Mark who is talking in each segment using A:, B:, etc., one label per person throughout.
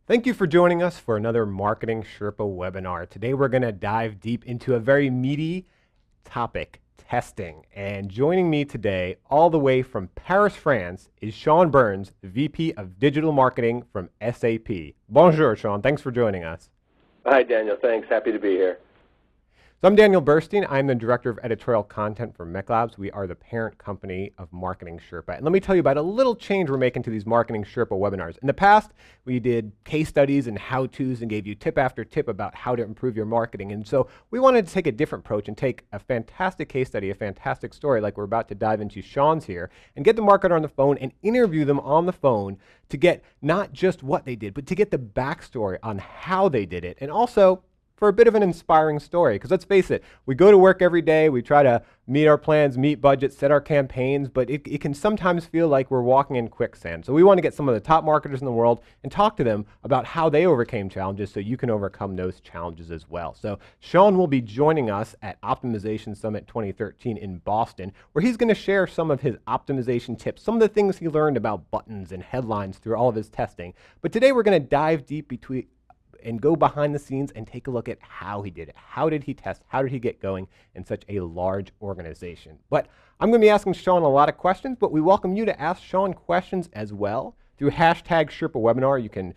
A: Thank you for joining us for another Marketing Sherpa webinar. Today we're going to dive deep into a very meaty topic, testing. And joining me today, all the way from Paris, France, is Sean Burns, the VP of Digital Marketing from SAP. Bonjour, Sean. Thanks for joining us.
B: Hi, Daniel. Thanks. Happy to be here.
A: So I'm Daniel Burstein. I'm the Director of Editorial Content for MECLabs. We are the parent company of Marketing Sherpa. And let me tell you about a little change we're making to these Marketing Sherpa webinars. In the past, we did case studies and how-tos and gave you tip after tip about how to improve your marketing. And so we wanted to take a different approach and take a fantastic case study, a fantastic story like we're about to dive into Sean's here, and get the marketer on the phone and interview them on the phone to get not just what they did, but to get the backstory on how they did it, and also for a bit of an inspiring story. Because let's face it, we go to work every day, we try to meet our plans, meet budgets, set our campaigns, but it can sometimes feel like we're walking in quicksand. So we want to get some of the top marketers in the world and talk to them about how they overcame challenges so you can overcome those challenges as well. So Sean will be joining us at Optimization Summit 2013 in Boston, where he's going to share some of his optimization tips, some of the things he learned about buttons and headlines through all of his testing. But today we're going to dive deep and go behind the scenes and take a look at how he did it. How did he test? How did he get going in such a large organization? But I'm going to be asking Sean a lot of questions, but we welcome you to ask Sean questions as well. Through hashtag SherpaWebinar, you can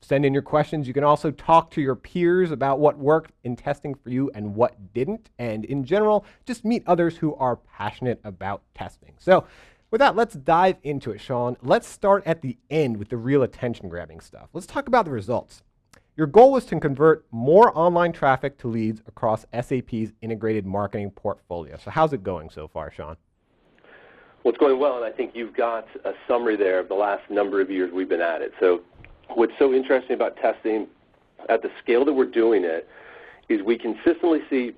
A: send in your questions. You can also talk to your peers about what worked in testing for you and what didn't. And in general, just meet others who are passionate about testing. So with that, let's dive into it, Sean. Let's start at the end with the real attention-grabbing stuff. Let's talk about the results. Your goal was to convert more online traffic to leads across SAP's integrated marketing portfolio. So how's it going so far, Sean?
B: Well, it's going well, and I think you've got a summary there of the last number of years we've been at it. So what's so interesting about testing at the scale that we're doing it is we consistently see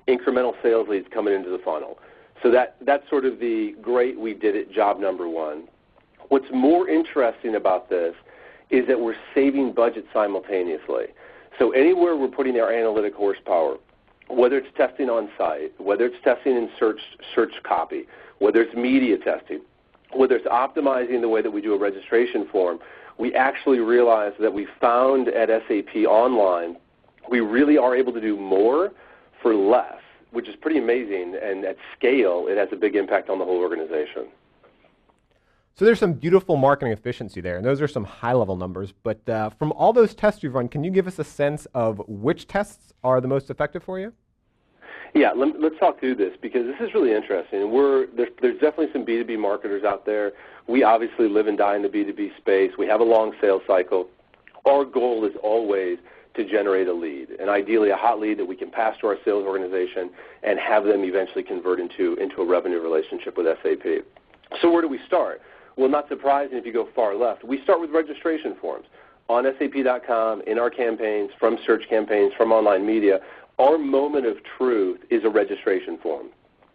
B: incremental sales leads coming into the funnel. So that's sort of the great we did it job number one. What's more interesting about this is that we're saving budget simultaneously. So anywhere we're putting our analytic horsepower, whether it's testing on site, whether it's testing in search copy, whether it's media testing, whether it's optimizing the way that we do a registration form, we actually realize that we found at SAP Online, we really are able to do more for less, which is pretty amazing, and at scale, it has a big impact on the whole organization.
A: So there's some beautiful marketing efficiency there, and those are some high-level numbers. But from all those tests you've run, can you give us a sense of which tests are the most effective for you?
B: Yeah, let's talk through this because this is really interesting. There's definitely some B2B marketers out there. We obviously live and die in the B2B space. We have a long sales cycle. Our goal is always to generate a lead, and ideally a hot lead that we can pass to our sales organization and have them eventually convert into a revenue relationship with SAP. So where do we start? Well, not surprising if you go far left. We start with registration forms on SAP.com, in our campaigns, from search campaigns, from online media. Our moment of truth is a registration form.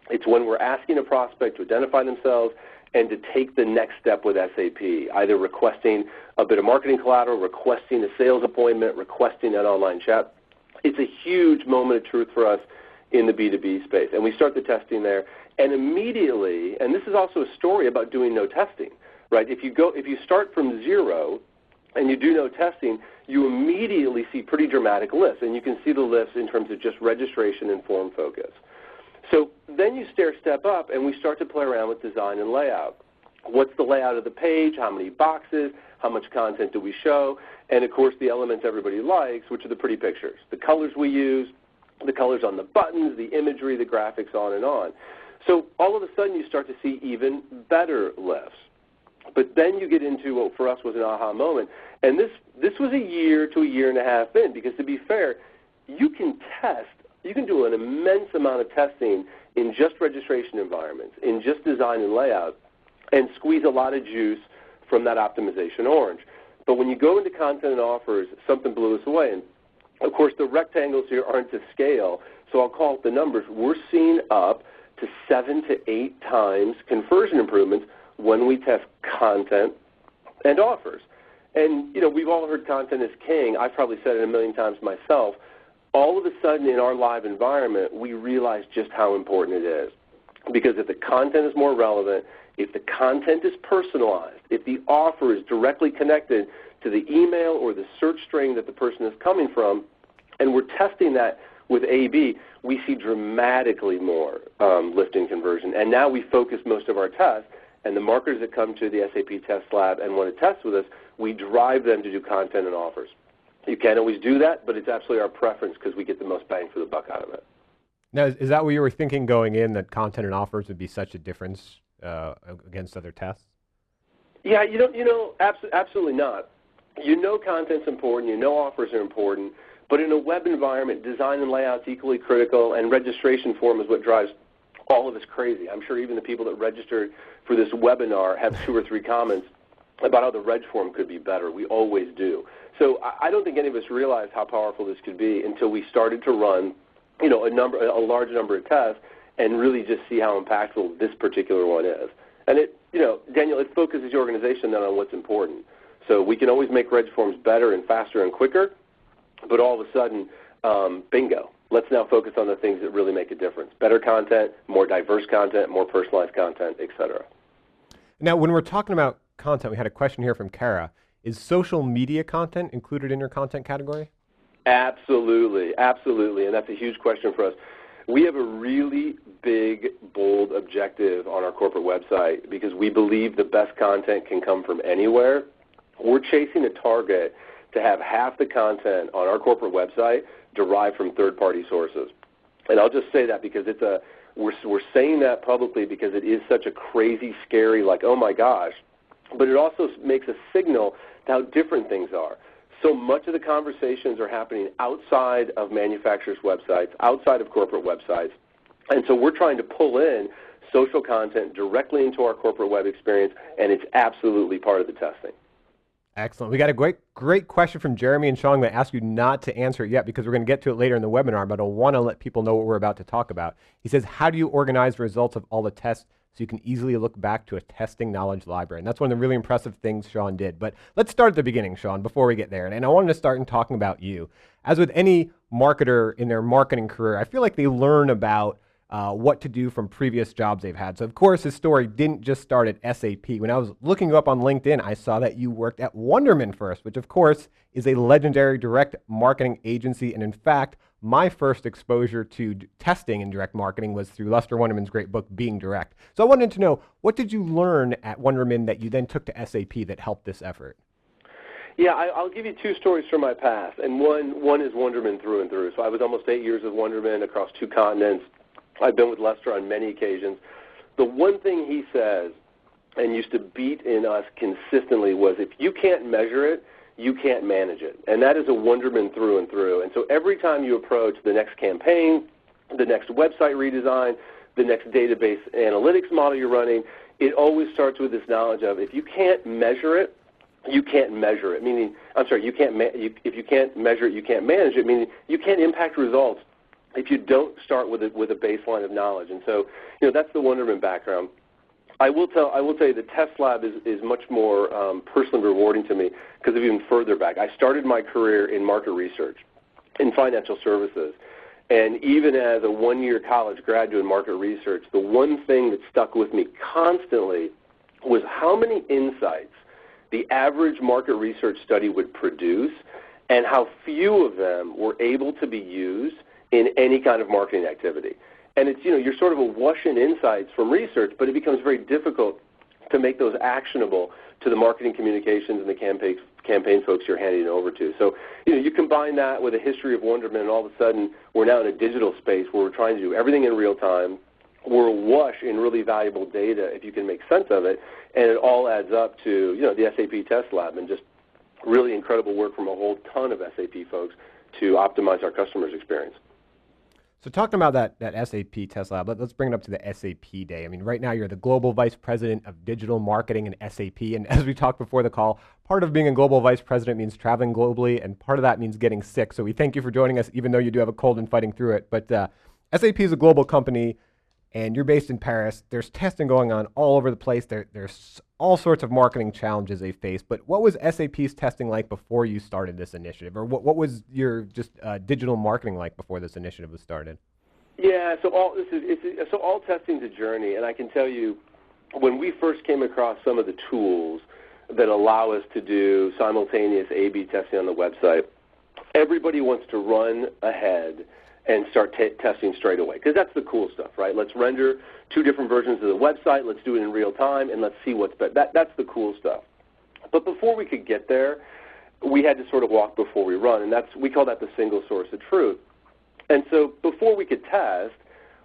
B: It's when we're asking a prospect to identify themselves and to take the next step with SAP, either requesting a bit of marketing collateral, requesting a sales appointment, requesting an online chat. It's a huge moment of truth for us in the B2B space, and we start the testing there. And immediately, and this is also a story about doing no testing, right? If you start from zero and you do no testing, you immediately see pretty dramatic lifts, and you can see the lifts in terms of just registration and form focus. So then you step up, and we start to play around with design and layout. What's the layout of the page? How many boxes? How much content do we show? And, of course, the elements everybody likes, which are the pretty pictures, the colors we use, the colors on the buttons, the imagery, the graphics, on and on. So all of a sudden you start to see even better lifts. But then you get into what for us was an aha moment. And this was a year to a year and a half in, because to be fair, you can do an immense amount of testing in just registration environments, in just design and layout, and squeeze a lot of juice from that optimization orange. But when you go into content and offers, something blew us away. And of course, the rectangles here aren't to scale, so I'll call it the numbers. We're seeing up to 7 to 8 times conversion improvements when we test content and offers. And, we've all heard content is king. I've probably said it a million times myself. All of a sudden in our live environment, we realize just how important it is. Because if the content is more relevant, if the content is personalized, if the offer is directly connected to the email or the search string that the person is coming from, and we're testing that with A/B, we see dramatically more lift in conversion. And now we focus most of our tests, and the marketers that come to the SAP Test Lab and want to test with us, we drive them to do content and offers. You can't always do that, but it's absolutely our preference because we get the most bang for the buck out of it.
A: Now, is that what you were thinking going in, that content and offers would be such a difference against other tests?
B: Yeah, absolutely not. Content's important, offers are important, but in a web environment, design and layout's equally critical, and registration form is what drives all of us crazy. I'm sure even the people that registered for this webinar have 2 or 3 comments about how the reg form could be better. We always do. So I don't think any of us realized how powerful this could be until we started to run, a large number of tests and really just see how impactful this particular one is. And Daniel, it focuses the organization then on what's important. So we can always make reg forms better and faster and quicker, but all of a sudden, bingo. Let's now focus on the things that really make a difference. Better content, more diverse content, more personalized content, et cetera.
A: Now, when we're talking about content, we had a question here from Kara. Is social media content included in your content category?
B: Absolutely, absolutely, and that's a huge question for us. We have a really big, bold objective on our corporate website because we believe the best content can come from anywhere. We're chasing a target to have half the content on our corporate website derived from third-party sources. And I'll just say that because we're saying that publicly because it is such a crazy, scary, like, oh my gosh, but it also makes a signal to how different things are. So much of the conversations are happening outside of manufacturers' websites, outside of corporate websites, and so we're trying to pull in social content directly into our corporate web experience, and it's absolutely part of the testing.
A: Excellent. We got a great question from Jeremy and Sean. I'm going to ask you not to answer it yet because we're going to get to it later in the webinar, but I want to let people know what we're about to talk about. He says, how do you organize the results of all the tests so you can easily look back to a testing knowledge library? And that's one of the really impressive things Sean did. But let's start at the beginning, Sean, before we get there. And I wanted to start in talking about you. As with any marketer in their marketing career, I feel like they learn about what to do from previous jobs they've had. So, of course, his story didn't just start at SAP. When I was looking you up on LinkedIn, I saw that you worked at Wunderman first, which, of course, is a legendary direct marketing agency. And, in fact, my first exposure to testing and direct marketing was through Lester Wunderman's great book, Being Direct. So I wanted to know, what did you learn at Wunderman that you then took to SAP that helped this effort?
B: Yeah, I'll give you 2 stories from my past, and one is Wunderman through and through. So I was almost 8 years with Wunderman across 2 continents. I've been with Lester on many occasions. The one thing he says and used to beat in us consistently was, if you can't measure it, you can't manage it. And that is a Wunderman through and through. And so every time you approach the next campaign, the next website redesign, the next database analytics model you're running, it always starts with this knowledge of, if you can't measure it, you can't measure it. Meaning, if you can't measure it, you can't manage it, meaning you can't impact results if you don't start with a baseline of knowledge. And so, that's the Wunderman background. I will tell you the test lab is much more personally rewarding to me because of even further back. I started my career in market research in financial services. And even as a 1-year college graduate in market research, the one thing that stuck with me constantly was how many insights the average market research study would produce and how few of them were able to be used in any kind of marketing activity. And it's, you're sort of awash in insights from research, but it becomes very difficult to make those actionable to the marketing communications and the campaign folks you're handing it over to. So, you combine that with a history of Wunderman, and all of a sudden we're now in a digital space where we're trying to do everything in real time. We're awash in really valuable data if you can make sense of it, and it all adds up to, the SAP Test Lab and just really incredible work from a whole ton of SAP folks to optimize our customers' experience.
A: So talking about that SAP Test Lab, let's bring it up to the SAP Day. I mean, right now you're the Global Vice President of Digital Marketing in SAP, and as we talked before the call, part of being a Global Vice President means traveling globally, and part of that means getting sick. So we thank you for joining us, even though you do have a cold and fighting through it. But SAP is a global company, and you're based in Paris. There's testing going on all over the place. There's all sorts of marketing challenges they face. But what was SAP's testing like before you started this initiative? Or what was your just digital marketing like before this initiative was started?
B: Yeah, so all testing's a journey. And I can tell you, when we first came across some of the tools that allow us to do simultaneous A/B testing on the website, everybody wants to run ahead and start testing straight away, because that's the cool stuff, right? Let's render 2 different versions of the website, let's do it in real time, and let's see what's better. That's the cool stuff. But before we could get there, we had to sort of walk before we run, and we call that the single source of truth. And so before we could test,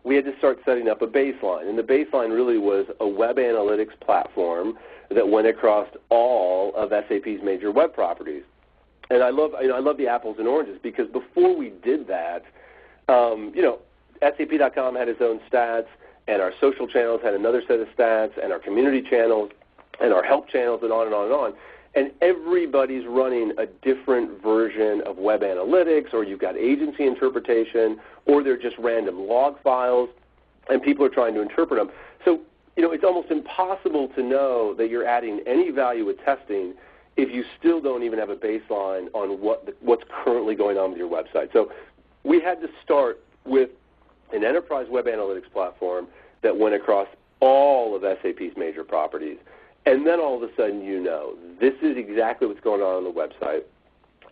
B: we had to start setting up a baseline, and the baseline really was a web analytics platform that went across all of SAP's major web properties. And I love the apples and oranges, because before we did that, SAP.com had its own stats, and our social channels had another set of stats, and our community channels, and our help channels, and on and on and on. And everybody's running a different version of web analytics, or you've got agency interpretation, or they're just random log files, and people are trying to interpret them. So, it's almost impossible to know that you're adding any value with testing if you still don't even have a baseline on what's currently going on with your website. So we had to start with an enterprise web analytics platform that went across all of SAP's major properties. And then all of a sudden this is exactly what's going on the website.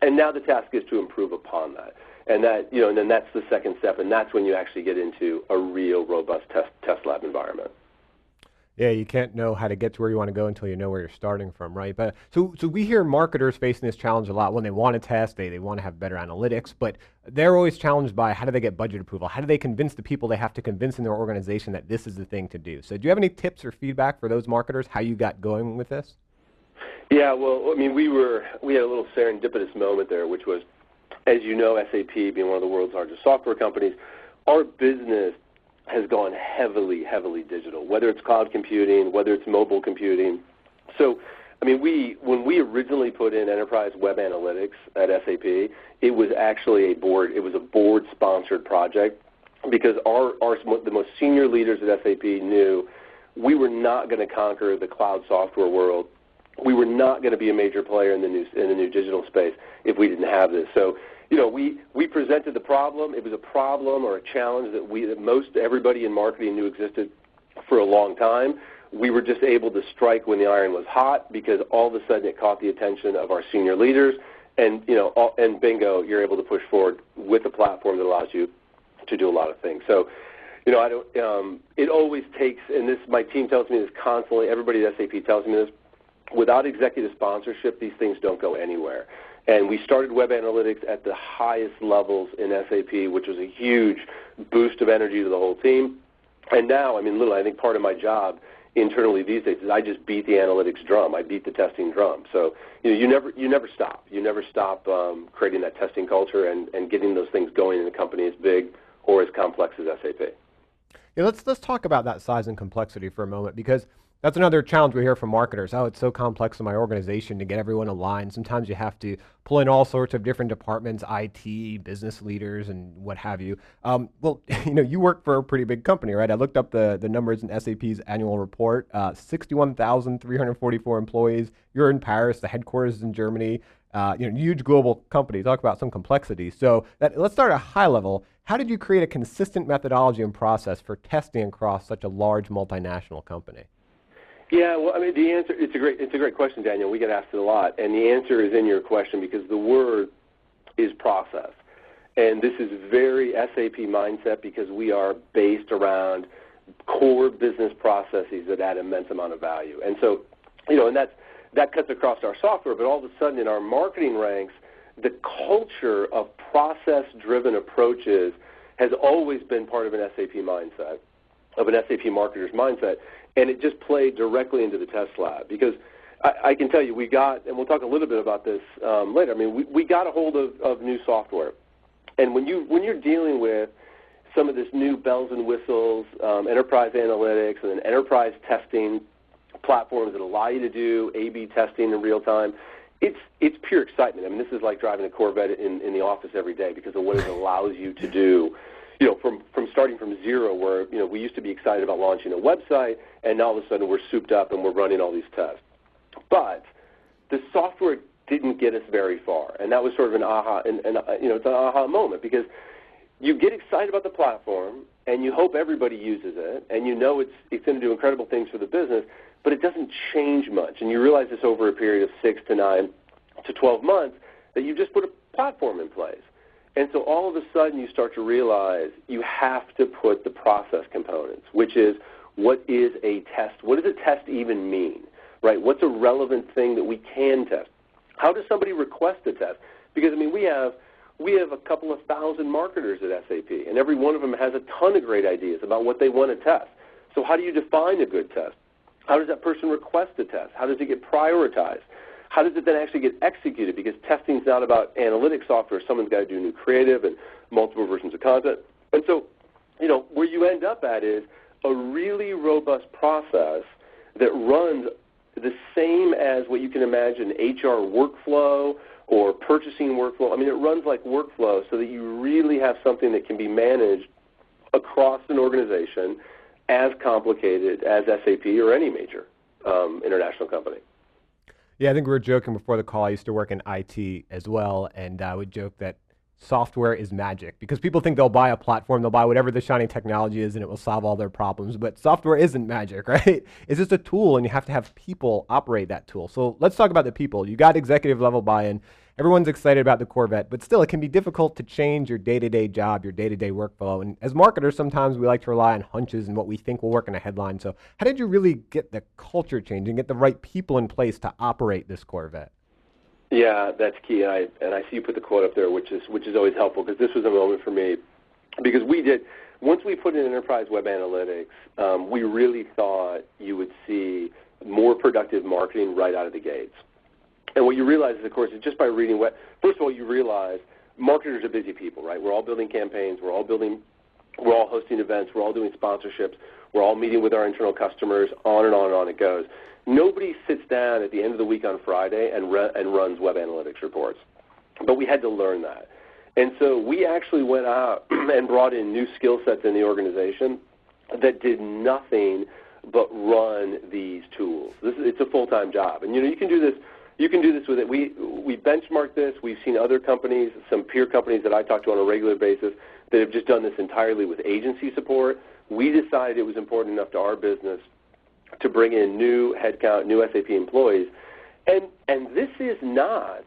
B: And now the task is to improve upon that. And and then that's the second step, and that's when you actually get into a real robust test lab environment.
A: Yeah, you can't know how to get to where you want to go until you know where you're starting from, right? But so we hear marketers facing this challenge a lot when they want to test, they want to have better analytics, but they're always challenged by how do they get budget approval? How do they convince the people they have to convince in their organization that this is the thing to do? So do you have any tips or feedback for those marketers, how you got going with this?
B: Yeah, well, we had a little serendipitous moment there, which was, as you know, SAP being one of the world's largest software companies, our business has gone heavily, heavily digital, whether it's cloud computing, whether it's mobile computing. So, when we originally put in enterprise web analytics at SAP, it was actually a board-sponsored project, because the most senior leaders at SAP knew we were not going to conquer the cloud software world. We were not going to be a major player in the new digital space if we didn't have this. So, we presented the problem. It was a problem or a challenge that most everybody in marketing knew existed for a long time. We were just able to strike when the iron was hot, because all of a sudden it caught the attention of our senior leaders, and and bingo, you're able to push forward with a platform that allows you to do a lot of things. So, it always takes, and this my team tells me this constantly. Everybody at SAP tells me this. Without executive sponsorship, these things don't go anywhere. And we started web analytics at the highest levels in SAP, which was a huge boost of energy to the whole team. And now, literally, I think part of my job internally these days is I just beat the analytics drum. I beat the testing drum. So you never stop. You never stop creating that testing culture and getting those things going in a company as big or as complex as SAP.
A: Yeah, let's talk about that size and complexity for a moment, because that's another challenge we hear from marketers. Oh, it's so complex in my organization to get everyone aligned. Sometimes you have to pull in all sorts of different departments, IT, business leaders, and what have you. Well, you work for a pretty big company, right? I looked up the numbers in SAP's annual report, 61,344 employees. You're in Paris, the headquarters is in Germany, huge global company. Talk about some complexity. So let's start at a high level. How did you create a consistent methodology and process for testing across such a large multinational company?
B: Yeah, well, the answer, it's a great question, Daniel. We get asked it a lot, and the answer is in your question, because the word is process. And this is very SAP mindset, because we are based around core business processes that add immense amount of value. And so, and that cuts across our software, but all of a sudden in our marketing ranks, the culture of process-driven approaches has always been part of an SAP mindset, of an SAP marketer's mindset. And it just played directly into the test lab, because I can tell you we got, and we'll talk a little bit about this later, we got a hold of new software. And when you're dealing with some of this new bells and whistles, enterprise analytics and then enterprise testing platforms that allow you to do A/B testing in real time, it's pure excitement. This is like driving a Corvette in the office every day, because of what it allows you to do. From starting from zero, where we used to be excited about launching a website, and now all of a sudden we're souped up and we're running all these tests. But the software didn't get us very far, and that was sort of an aha, it's an aha moment, because you get excited about the platform and you hope everybody uses it, and it's going to do incredible things for the business. but it doesn't change much. And you realize this over a period of 6 to 9 to 12 months that you just put a platform in place. And so all of a sudden you start to realize you have to put the process components, which is what is a test? What does a test even mean, right? What's a relevant thing that we can test? How does somebody request a test? Because, I mean, we have a couple of thousand marketers at SAP, and every one of them has a ton of great ideas about what they want to test. So how do you define a good test? How does that person request a test? How does it get prioritized? How does it then actually get executed? Because testing is not about analytics software. Someone's got to do new creative and multiple versions of content. And so, you know, where you end up at is a really robust process that runs the same as what you can imagine HR workflow or purchasing workflow. I mean, it runs like workflow so that you really have something that can be managed across an organization as complicated as SAP or any major international company.
A: Yeah, I think we were joking before the call. I used to work in IT as well, and I would joke that software is magic because people think they'll buy a platform, they'll buy whatever the shiny technology is, and it will solve all their problems. But software isn't magic, right? It's just a tool, and you have to have people operate that tool. So let's talk about the people. You got executive level buy-in. Everyone's excited about the Corvette, but still it can be difficult to change your day-to-day job, your day-to-day workflow. And as marketers, sometimes we like to rely on hunches and what we think will work in a headline. So how did you really get the culture change and get the right people in place to operate this Corvette?
B: Yeah, that's key. And I see you put the quote up there, which is always helpful, because this was a moment for me. Because once we put in enterprise web analytics, we really thought you would see more productive marketing right out of the gates. And what you realize is, of course, is just by reading first of all, you realize marketers are busy people, right? We're all building campaigns, we're all hosting events, we're all doing sponsorships, we're all meeting with our internal customers, on and on and on it goes. Nobody sits down at the end of the week on Friday and runs web analytics reports. But we had to learn that. And so we actually went out and brought in new skill sets in the organization that did nothing but run these tools. It's a full-time job. And, you know, you can do this with it. We benchmarked this. We've seen other companies, some peer companies that I talk to on a regular basis, that have just done this entirely with agency support. We decided it was important enough to our business to bring in new headcount, new SAP employees. And this is not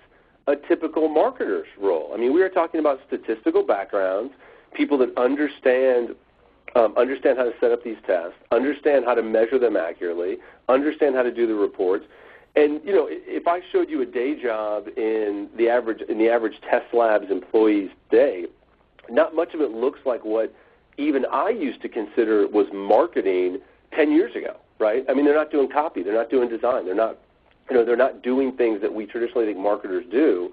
B: a typical marketer's role. I mean, we are talking about statistical backgrounds, people that understand how to set up these tests, understand how to measure them accurately, understand how to do the reports. And, you know, if I showed you a day job in the average test lab's employee's day, not much of it looks like what even I used to consider was marketing 10 years ago, right? I mean, they're not doing copy, they're not doing design, they're not doing things that we traditionally think marketers do.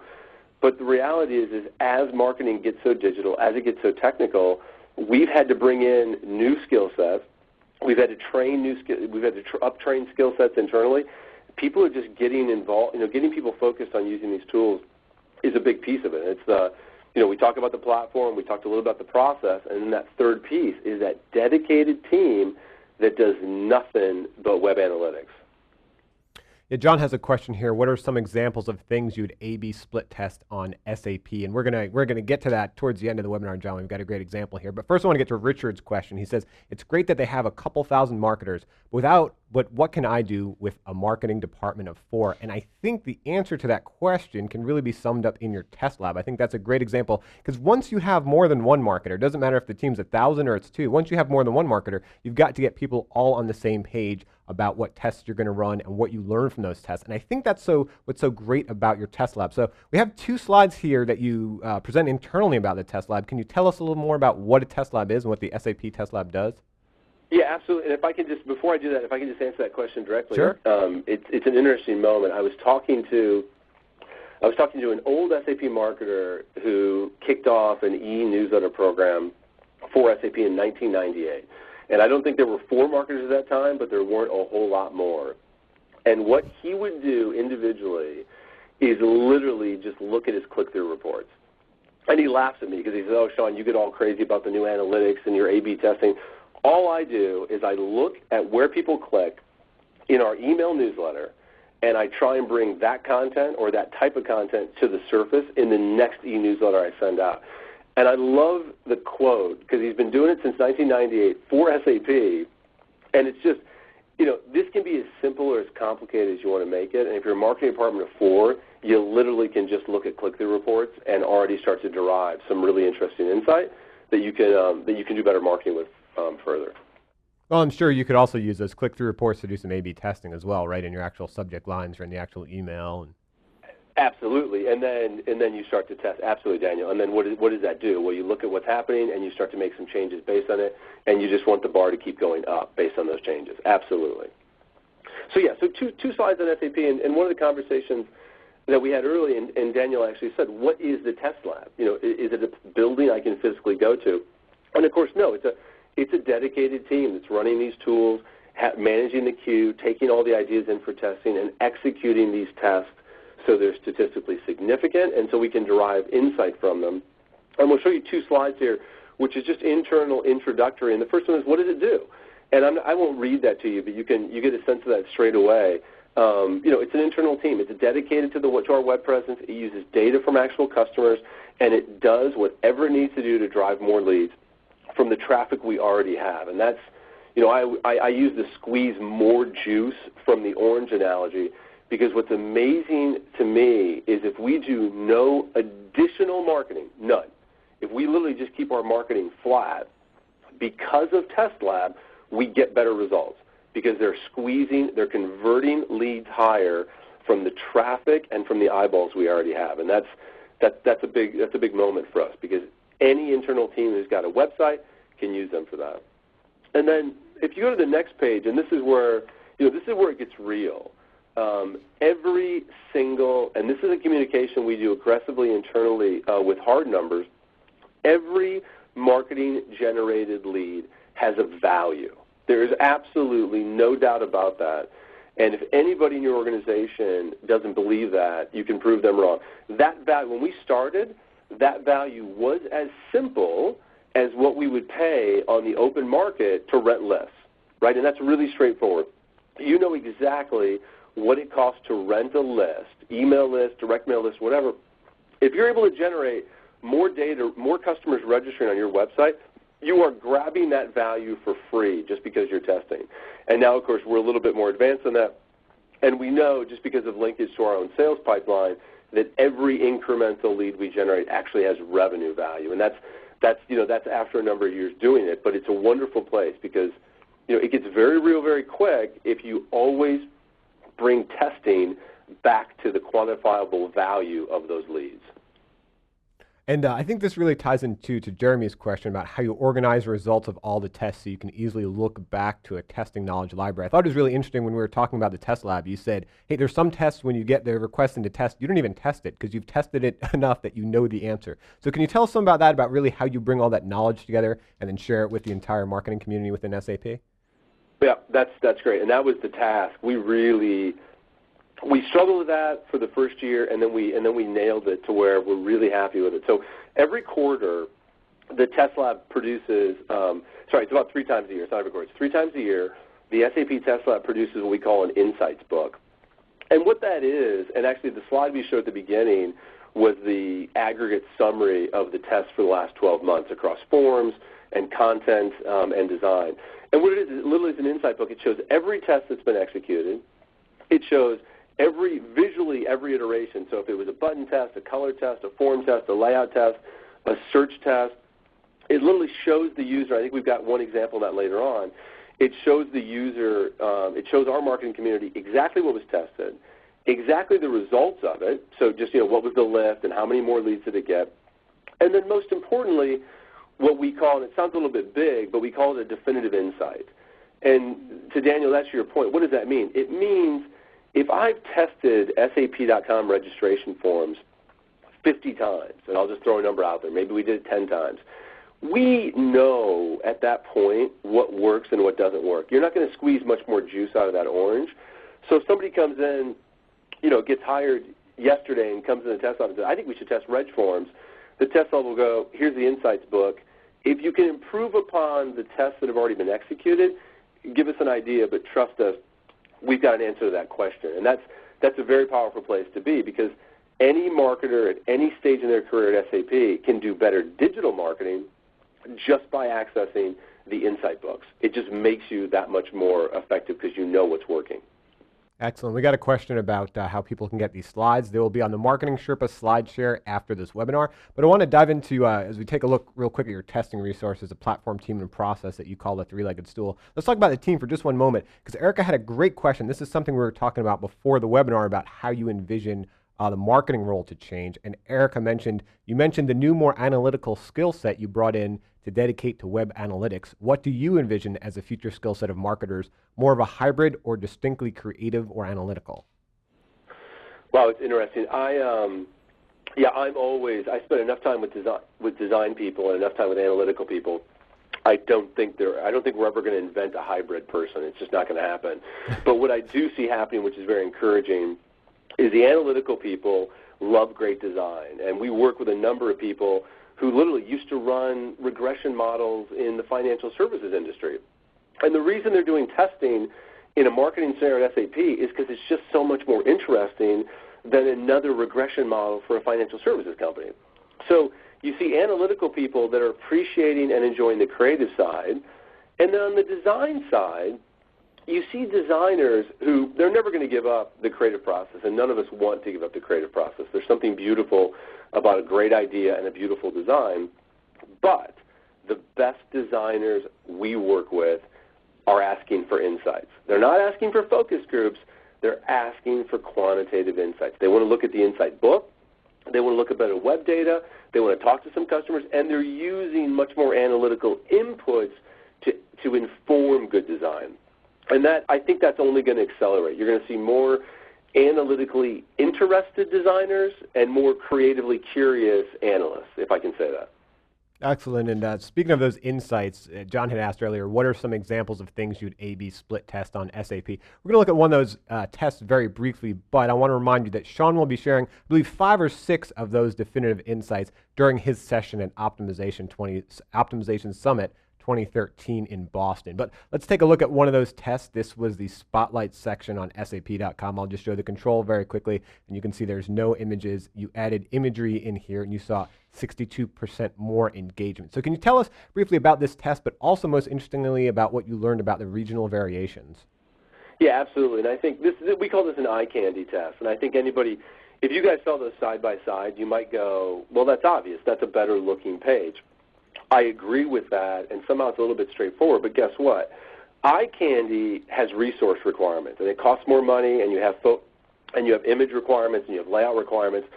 B: But the reality is as marketing gets so digital, as it gets so technical, we've had to bring in new skill sets. We've had to train we've had to up-train skill sets internally. People are just getting involved. You know, getting people focused on using these tools is a big piece of it. We talk about the platform, we talked a little about the process, and then that third piece is that dedicated team that does nothing but web analytics.
A: Yeah, John has a question here. What are some examples of things you'd A/B split test on SAP? And we're gonna get to that towards the end of the webinar, John. We've got a great example here. But first I want to get to Richard's question. He says, it's great that they have a couple thousand marketers, but what can I do with a marketing department of 4? And I think the answer to that question can really be summed up in your test lab. I think that's a great example, because once you have more than one marketer, it doesn't matter if the team's 1,000 or it's 2, once you have more than one marketer, you've got to get people all on the same page about what tests you're going to run and what you learn from those tests. And I think that's what's so great about your test lab. So we have 2 slides here that you present internally about the test lab. Can you tell us a little more about what a test lab is and what the SAP test lab does?
B: Yeah, absolutely. And if I can just, before I do that, if I can just answer that question directly.
A: Sure.
B: It's an interesting moment. I was talking to an old SAP marketer who kicked off an e-newsletter program for SAP in 1998. And I don't think there were 4 marketers at that time, but there weren't a whole lot more. And what he would do individually is literally just look at his click-through reports. And he laughs at me because he says, oh, Sean, you get all crazy about the new analytics and your A/B testing. All I do is I look at where people click in our email newsletter, and I try and bring that content or that type of content to the surface in the next e-newsletter I send out. And I love the quote because he's been doing it since 1998 for SAP, and This can be as simple or as complicated as you want to make it. And if you're a marketing department of 4, you literally can just look at click-through reports and already start to derive some really interesting insight that you can do better marketing with further.
A: Well, I'm sure you could also use those click-through reports to do some A/B testing as well, right, in your actual subject lines or in the actual email.
B: Absolutely, and then you start to test. Absolutely, Daniel. And then what does that do? Well, you look at what's happening and you start to make some changes based on it, and you just want the bar to keep going up based on those changes. Absolutely. So two slides on SAP, and one of the conversations that we had early, and Daniel actually said, what is the test lab? Is it a building I can physically go to? And of course, no. It's a dedicated team that's running these tools, managing the queue, taking all the ideas in for testing, and executing these tests so they're statistically significant, and so we can derive insight from them. And we'll show you 2 slides here, which is just internal introductory. And the first one is, what does it do? And I won't read that to you, but you get a sense of that straight away. It's an internal team. It's dedicated to our web presence. It uses data from actual customers, and it does whatever it needs to do to drive more leads from the traffic we already have. And that's, I use the squeeze more juice from the orange analogy, because what's amazing to me is if we do no additional marketing, none, if we literally just keep our marketing flat, because of Test Lab, we get better results because they're converting leads higher from the traffic and from the eyeballs we already have. And that's a big moment for us, because any internal team who's got a website can use them for that. And then if you go to the next page, and this is where it gets real. Every single, and this is a communication we do aggressively internally with hard numbers, every marketing-generated lead has a value. There is absolutely no doubt about that. And if anybody in your organization doesn't believe that, you can prove them wrong. That value, when we started, that value was as simple as what we would pay on the open market to rent lists, right? And that's really straightforward. You know exactly what it costs to rent a list, email list, direct mail list, whatever. If you're able to generate more data, more customers registering on your website, you are grabbing that value for free just because you're testing. And now, of course, we're a little bit more advanced than that. And we know, just because of linkage to our own sales pipeline, that every incremental lead we generate actually has revenue value. And that's after a number of years doing it. But it's a wonderful place because it gets very real very quick if you always bring testing back to the quantifiable value of those leads.
A: And I think this really ties into Jeremy's question about how you organize the results of all the tests so you can easily look back to a testing knowledge library. I thought it was really interesting when we were talking about the test lab. You said, hey, there's some tests when you get the requesting to test, you don't even test it because you've tested it enough that you know the answer. So can you tell us some about that, about really how you bring all that knowledge together and then share it with the entire marketing community within SAP?
B: Yeah, that's great. And that was the task. We struggled with that for the first year, and then we nailed it to where we're really happy with it. So every quarter, the Test Lab produces, it's about 3 times a year. It's not every quarter. It's 3 times a year. The SAP Test Lab produces what we call an insights book. And what that is, and actually the slide we showed at the beginning was the aggregate summary of the tests for the last 12 months across forms and content and design. And what it is, it literally is an insight book. It shows every test that's been executed. It shows visually every iteration. So if it was a button test, a color test, a form test, a layout test, a search test, it literally shows the user. I think we've got one example of that later on. It shows the user, it shows our marketing community exactly what was tested, exactly the results of it. So just, what was the lift and how many more leads did it get? And then most importantly, what we call, and it sounds a little bit big, but we call it a definitive insight. And to Daniel, that's your point. What does that mean? It means if I've tested SAP.com registration forms 50 times, and I'll just throw a number out there, maybe we did it 10 times, we know at that point what works and what doesn't work. You're not going to squeeze much more juice out of that orange. So if somebody comes in, gets hired yesterday and comes in the test lab and says, I think we should test reg forms, the test lab will go, here's the insights book. If you can improve upon the tests that have already been executed, give us an idea, but trust us, we've got an answer to that question. And that's a very powerful place to be, because any marketer at any stage in their career at SAP can do better digital marketing just by accessing the insight books. It just makes you that much more effective because you know what's working.
A: Excellent. We got a question about how people can get these slides. They will be on the Marketing Sherpa slide share after this webinar. But I want to dive into, as we take a look real quick at your testing resources, a platform, team, and process that you call the three-legged stool. Let's talk about the team for just one moment, because Erica had a great question. This is something we were talking about before the webinar about how you envision the marketing role to change. And Erica you mentioned the new, more analytical skill set you brought in to dedicate to web analytics. What do you envision as a future skill set of marketers, more of a hybrid or distinctly creative or analytical?
B: Wow, it's interesting. I spend enough time with design people and enough time with analytical people. I don't think we're ever going to invent a hybrid person. It's just not going to happen. But what I do see happening, which is very encouraging, is the analytical people love great design. And we work with a number of people who literally used to run regression models in the financial services industry. And the reason they're doing testing in a marketing center at SAP is because it's just so much more interesting than another regression model for a financial services company. So you see analytical people that are appreciating and enjoying the creative side. And then on the design side, you see designers who, they're never going to give up the creative process, and none of us want to give up the creative process. There's something beautiful about a great idea and a beautiful design, but the best designers we work with are asking for insights. They're not asking for focus groups, they're asking for quantitative insights. They want to look at the insight book, they want to look at better web data, they want to talk to some customers, and they're using much more analytical inputs to inform good design. And I think that's only going to accelerate. You're going to see more analytically interested designers and more creatively curious analysts, if I can say that.
A: Excellent. And speaking of those insights, John had asked earlier, what are some examples of things you'd A/B split test on SAP? We're going to look at one of those tests very briefly, but I want to remind you that Sean will be sharing, I believe, 5 or 6 of those definitive insights during his session at Optimization Summit 2013 in Boston. But let's take a look at one of those tests. This was the Spotlight section on SAP.com. I'll just show the control very quickly, and you can see there's no images. You added imagery in here, and you saw 62% more engagement. So can you tell us briefly about this test, but also most interestingly about what you learned about the regional variations?
B: Yeah, absolutely. And I think we call this an eye candy test. And I think anybody, if you guys saw those side by side, you might go, well, that's obvious. That's a better looking page. I agree with that, and somehow it's a little bit straightforward, but guess what? Eye candy has resource requirements, and it costs more money, and you have image requirements, and you have layout requirements.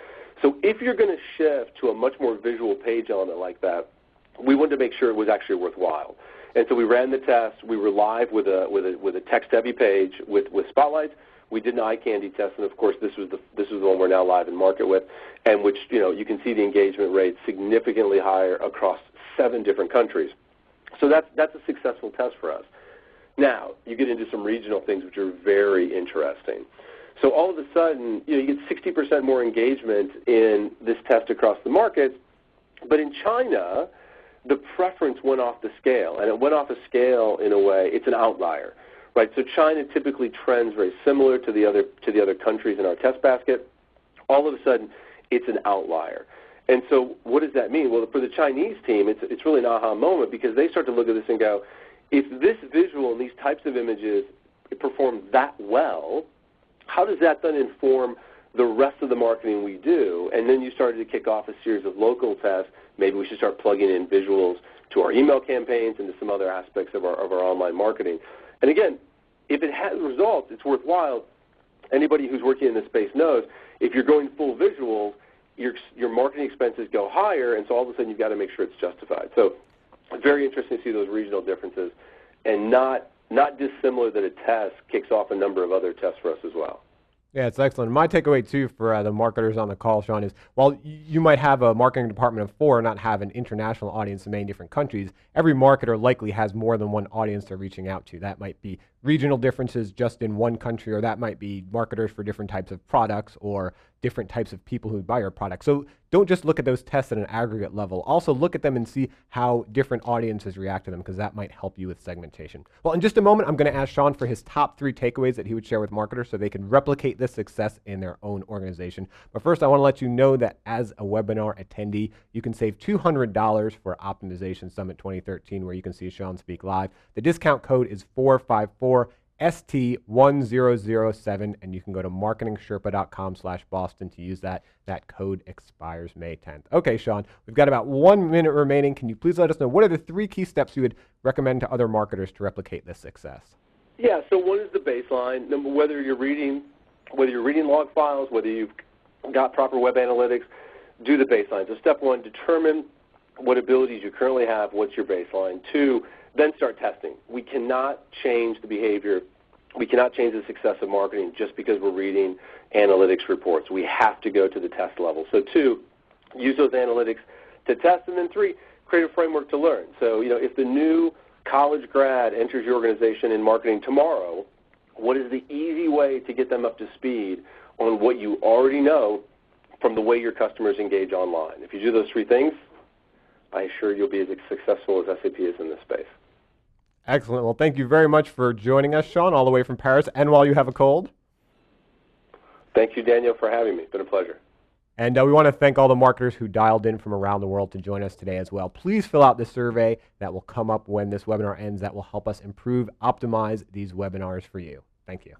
B: So if you're going to shift to a much more visual page element like that, we wanted to make sure it was actually worthwhile. And so we ran the test. We were live with a text-heavy page with spotlights. We did an eye candy test, and of course this was the one we're now live in market with, and which you can see the engagement rate significantly higher across 7 different countries. So that's a successful test for us. Now you get into some regional things which are very interesting. So all of a sudden, you get 60% more engagement in this test across the markets, but in China, the preference went off the scale, and it went off a scale in a way. It's an outlier. Right, so China typically trends very similar to the other countries in our test basket. All of a sudden, it's an outlier. And so what does that mean? Well, for the Chinese team, it's really an aha moment because they start to look at this and go, if this visual and these types of images perform that well, how does that then inform the rest of the marketing we do? And then you started to kick off a series of local tests. Maybe we should start plugging in visuals to our email campaigns and to some other aspects of our online marketing. And again, if it has results, it's worthwhile. Anybody who's working in this space knows if you're going full visuals, your marketing expenses go higher, and so all of a sudden you've got to make sure it's justified. So it's very interesting to see those regional differences, and not dissimilar that a test kicks off a number of other tests for us as well.
A: Yeah, it's excellent. My takeaway, too, for the marketers on the call, Sean, is while you might have a marketing department of 4 and not have an international audience in many different countries, every marketer likely has more than one audience they're reaching out to. That might be regional differences just in one country, or that might be marketers for different types of products or different types of people who buy your product. So don't just look at those tests at an aggregate level. Also look at them and see how different audiences react to them, because that might help you with segmentation. Well, in just a moment, I'm going to ask Sean for his top 3 takeaways that he would share with marketers so they can replicate this success in their own organization. But first, I want to let you know that as a webinar attendee, you can save $200 for Optimization Summit 2013, where you can see Sean speak live. The discount code is 454 ST1007, and you can go to MarketingSherpa.com/Boston to use that. That code expires May 10th. Okay, Sean, we've got about 1 minute remaining. Can you please let us know what are the 3 key steps you would recommend to other marketers to replicate this success?
B: Yeah, so one is the baseline. Whether you're reading log files, whether you've got proper web analytics, do the baseline. So step 1, determine what abilities you currently have, what's your baseline. 2, then start testing. We cannot change the behavior. We cannot change the success of marketing just because we're reading analytics reports. We have to go to the test level. So 2, use those analytics to test. And then 3, create a framework to learn. So, if the new college grad enters your organization in marketing tomorrow, what is the easy way to get them up to speed on what you already know from the way your customers engage online? If you do those 3 things, I assure you'll be as successful as SAP is in this space.
A: Excellent. Well, thank you very much for joining us, Sean, all the way from Paris, and while you have a cold.
B: Thank you, Daniel, for having me. It's been a pleasure.
A: And we want to thank all the marketers who dialed in from around the world to join us today as well. Please fill out the survey that will come up when this webinar ends. That will help us improve, optimize these webinars for you. Thank you.